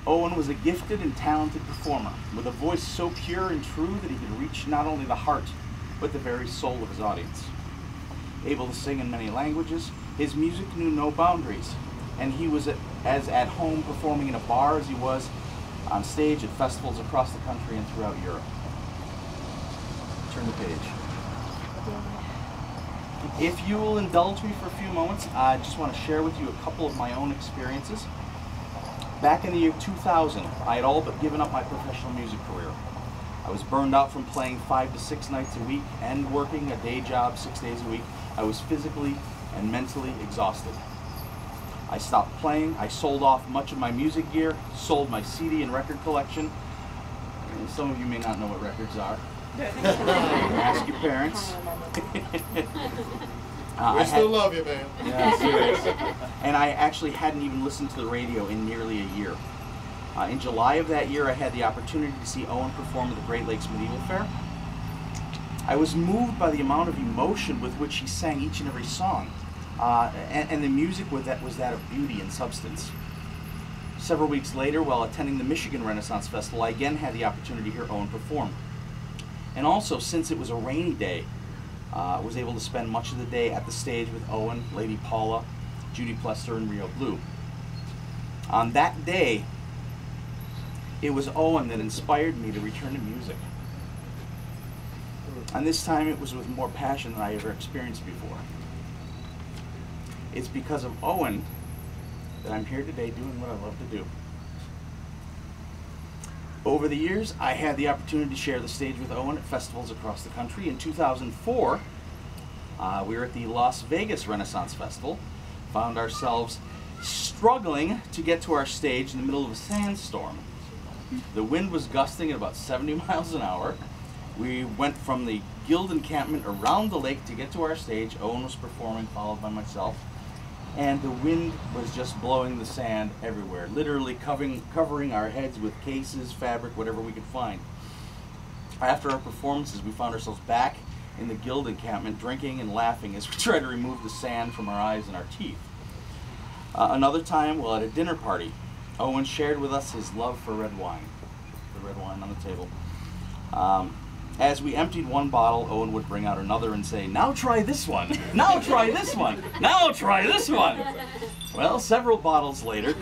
Owain was a gifted and talented performer, with a voice so pure and true that he could reach not only the heart, but the very soul of his audience. Able to sing in many languages, his music knew no boundaries, and he was as at home performing in a bar as he was on stage at festivals across the country and throughout Europe. Turn the page. If you will indulge me for a few moments, I just want to share with you a couple of my own experiences. Back in the year 2000, I had all but given up my professional music career. I was burned out from playing 5 to 6 nights a week and working a day job 6 days a week. I was physically and mentally exhausted. I stopped playing, I sold off much of my music gear, sold my CD and record collection. And some of you may not know what records are. Ask your parents. We still love you, man. Yeah, serious. And I actually hadn't even listened to the radio in nearly a year. In July of that year, I had the opportunity to see Owain perform at the Great Lakes Medieval Fair. I was moved by the amount of emotion with which he sang each and every song, and the music was that of beauty and substance. Several weeks later, while attending the Michigan Renaissance Festival, I again had the opportunity to hear Owain perform. And also, since it was a rainy day, I was able to spend much of the day at the stage with Owain, Lady Paula, Judy Plester, and Rio Blue. On that day, it was Owain that inspired me to return to music. And this time it was with more passion than I ever experienced before. It's because of Owain that I'm here today doing what I love to do. Over the years, I had the opportunity to share the stage with Owain at festivals across the country. In 2004, we were at the Las Vegas Renaissance Festival, found ourselves struggling to get to our stage in the middle of a sandstorm. The wind was gusting at about 70 miles an hour. We went from the guild encampment around the lake to get to our stage. Owain was performing, followed by myself. And the wind was just blowing the sand everywhere, literally covering our heads with cases, fabric, whatever we could find. After our performances, we found ourselves back in the guild encampment, drinking and laughing as we tried to remove the sand from our eyes and our teeth. Another time, while at a dinner party, Owain shared with us his love for red wine, the red wine on the table. As we emptied one bottle, Owain would bring out another and say, "Now try this one, now try this one, now try this one." Well, several bottles later,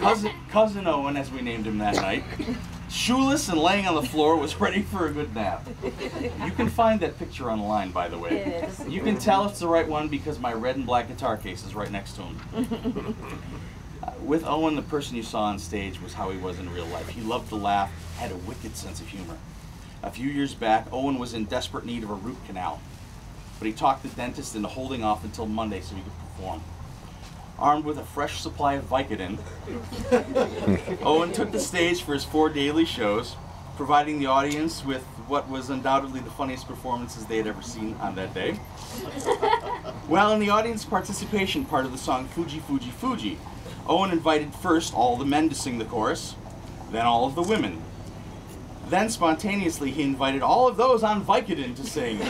Cousin Owain, as we named him that night, shoeless and laying on the floor, was ready for a good nap. You can find that picture online, by the way. You can tell it's the right one because my red and black guitar case is right next to him. With Owain, the person you saw on stage was how he was in real life. He loved to laugh, had a wicked sense of humor. A few years back, Owain was in desperate need of a root canal, but he talked the dentist into holding off until Monday so he could perform. Armed with a fresh supply of Vicodin, Owain took the stage for his 4 daily shows, providing the audience with what was undoubtedly the funniest performances they had ever seen on that day. Well, in the audience participation part of the song Fuji, Fuji, Fuji, Owain invited first all the men to sing the chorus, then all of the women. Then, spontaneously, he invited all of those on Vicodin to sing.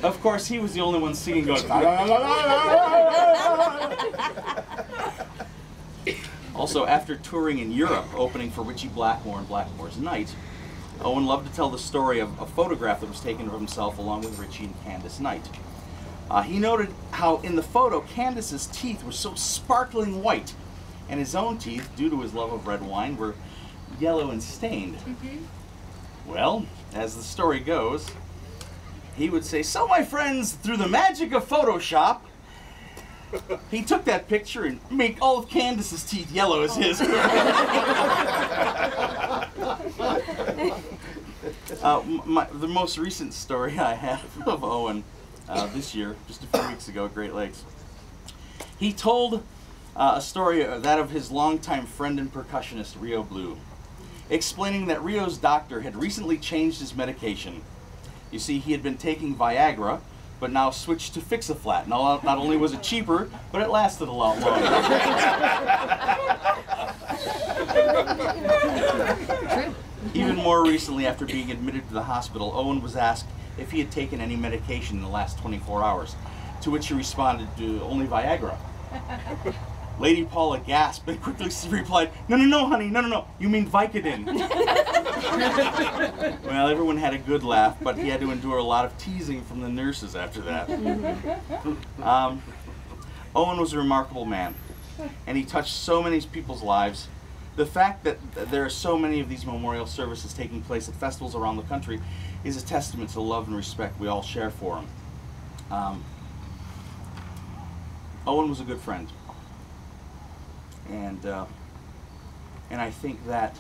Of course, he was the only one singing, going, la, la, la, la, la. Also, after touring in Europe, opening for Ritchie Blackmore and Blackmore's Night, Owain loved to tell the story of a photograph that was taken of himself along with Ritchie and Candace Knight. He noted how in the photo, Candace's teeth were so sparkling white, and his own teeth, due to his love of red wine, were yellow and stained. Well, as the story goes, he would say, "So my friends, through the magic of Photoshop," he took that picture and made all of Candace's teeth yellow as his. The most recent story I have of Owain this year, just a few weeks ago at Great Lakes, he told a story, that of his longtime friend and percussionist, Rio Blue, explaining that Rio's doctor had recently changed his medication. You see, he had been taking Viagra, but now switched to Fix-A-Flat. Not only was it cheaper, but it lasted a lot longer. Even more recently, after being admitted to the hospital, Owain was asked if he had taken any medication in the last 24 hours, to which he responded, "Only Viagra." Lady Paula gasped and quickly replied, "No, no, no, honey, no, no, no, you mean Vicodin." Well, everyone had a good laugh, but he had to endure a lot of teasing from the nurses after that. Owain was a remarkable man, and he touched so many people's lives. The fact that there are so many of these memorial services taking place at festivals around the country is a testament to the love and respect we all share for him. Owain was a good friend, and I think that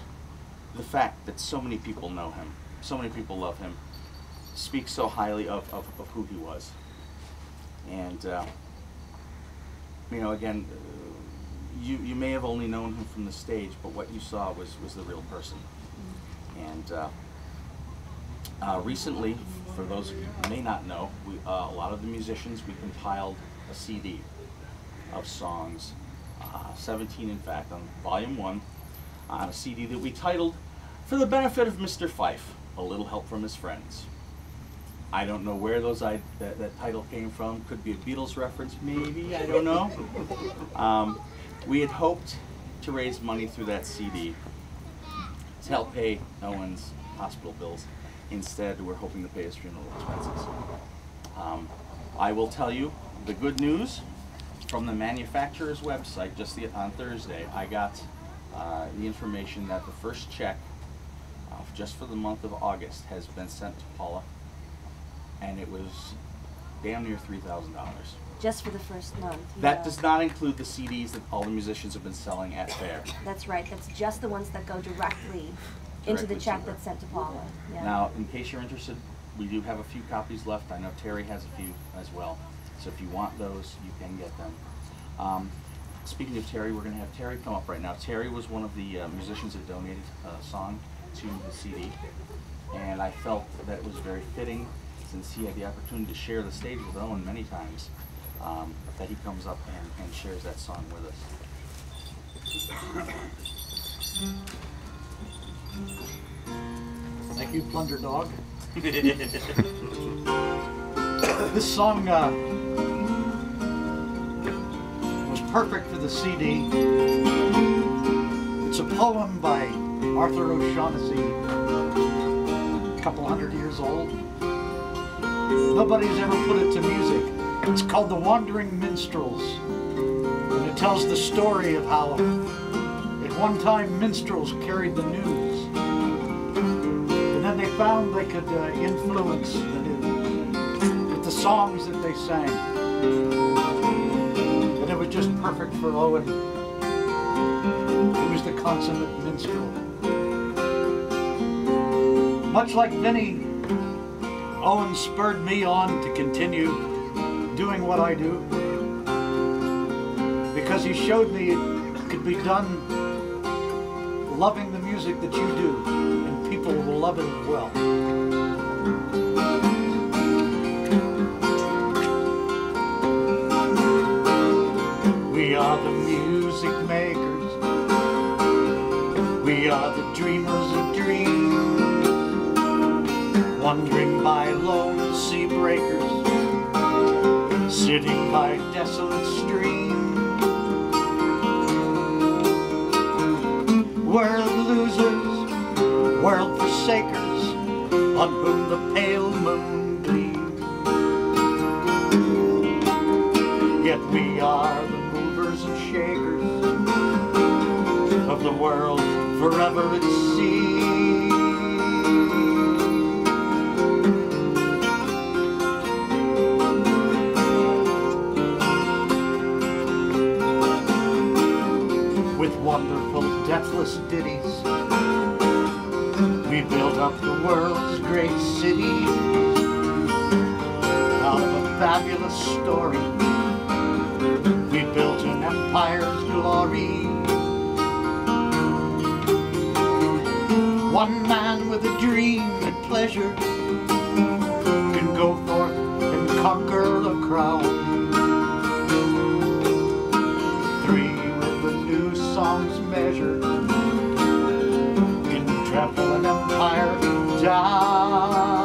the fact that so many people know him, so many people love him, speaks so highly of who he was. And you know, again, you may have only known him from the stage, but what you saw was the real person. And recently, for those who may not know, a lot of the musicians, we compiled a CD of songs, 17 in fact, on Volume 1, on a CD that we titled, "For the Benefit of Mr. Phyfe, A Little Help from His Friends." I don't know where that title came from. Could be a Beatles reference, maybe, I don't know. We had hoped to raise money through that CD to help pay Owain's hospital bills. Instead, we're hoping to pay his funeral expenses. I will tell you the good news from the manufacturer's website. Just on Thursday, I got the information that the first check, just for the month of August, has been sent to Paula, and it was damn near $3,000. Just for the first month. That does not include the CDs that all the musicians have been selling at fair. That's right. That's just the ones that go directly into the check that's sent to Paula. Yeah. Now, in case you're interested, we do have a few copies left. I know Terry has a few as well. So if you want those, you can get them. Speaking of Terry, we're going to have Terry come up right now. Terry was one of the musicians that donated a song to the CD, and I felt that it was very fitting, since he had the opportunity to share the stage with Owain many times, that he comes up and shares that song with us. Thank you, Plunder Dog. This song was perfect for the CD. It's a poem by Arthur O'Shaughnessy, a couple hundred years old. Nobody's ever put it to music. It's called The Wandering Minstrels, and it tells the story of how at one time minstrels carried the news, and then they found they could influence the news with the songs that they sang, and it was just perfect for Owain. He was the consummate minstrel. Much like Vinny, Owain spurred me on to continue doing what I do, because he showed me it could be done loving the music that you do, and people will love it as well. We are the music makers, we are the dreamers of dreams, wandering by lone sea breakers, sitting by desolate streams. World losers, world forsakers, on whom the pale moon gleams. Yet we are the movers and shakers of the world forever it seems. Wonderful, deathless ditties, we build up the world's great city out of a fabulous story. We built an empire's glory. One man with a dream and pleasure can go forth and conquer the crown. Song's measure can trample an empire down.